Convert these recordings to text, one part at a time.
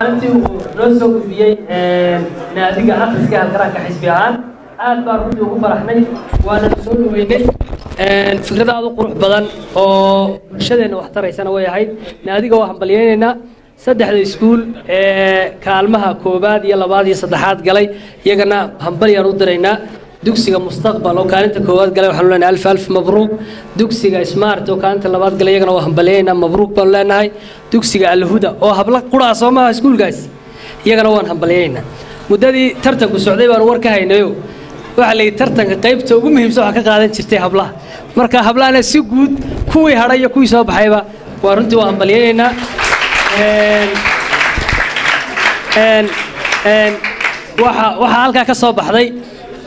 أنتي ونوسو كذي نادي عقد سكان كراك حسبيان أنا بارودي وفرحني وأنا مسؤول ويني فكرة هذا قروح بدن أو شدنا واحترى سنة وياهيد نادي جوا حملينا سدح السكول كالمها كوباد يلا بعض صدحات قلي يجنا حملي رودرينا دوكسيجا مستقبل وكانت كوباد قلي وحلونا ألف مبروك دوكسيجا سمارت وكانت اللبات قلي يجنا وحملينا مبروك بلنا هاي دوكسيجا الهدى أو هبلك قرأ صوما سكول جايز يجنا وحملينا مدة ترتق السعودية ونوركها هنا وعلي ترتق قيبته ومهم سواء كقاعدين شرتي هبلة مركا هبلة أنا سجود كوي هرايا كوي صاب حيبة ورنتي وحملينا waxa halka ka soo baxday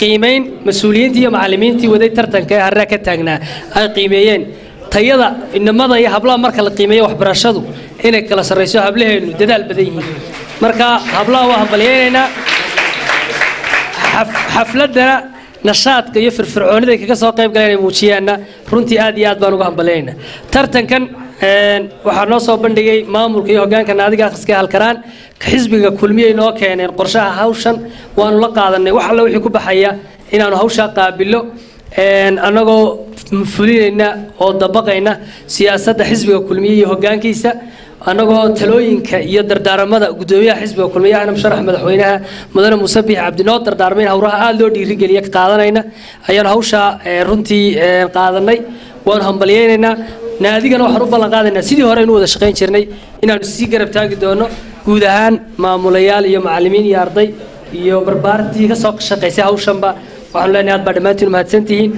qiimeyn mas'uuliyiintii iyo macallimiintii waday tartanka harra ka taagnaa ay qiimeeyeen tayada inamada iyo hablaha marka la qiimeeyo waxbarashadu inay kala sareyso hablaheenu dadaal badan yihiin marka hablaha waa hambalyeynayna xafladana nashaadka iyo firfircoonida kaga soo qayb galeen muujiyaana runtii aad iyo aad baan uga hambalyeynaa tartankan waxaa noo soo bandhigay maamulka iyo hoggaanka naadiga akhriska halkaraan xisbiga kulmiye inoo keeneen qorshaha hawshan waanu la qaadanay wax alla wixii ku baxaya inaanu hawsha qaabilo anagoo fulinayna oo dabaqayna siyaasadda xisbiga kulmiye iyo hoggaankiisa anagoo talooyinka iyo dardaaramada gudoomiyaha xisbiga kulmiye ahna musharax madaxweynaha mudane Muuse Biixi Cabdi noo dardaarmay hawraha aad loo dhiirigeliyo ka qaadanayna ayaan hawsha runtii qaadanay waan hambalyeynayna naadigana waxaan u ballan qaadaynaa sidii hore inuu wada shaqayn jirnay inaanu si garab taagi doono guud ahaan maamulayaal iyo macallimiin iyo arday iyo barbaartii ka soo shaqaysay hawshanba waxaan leenahay aad baa dhamaantiin mahadsantihiin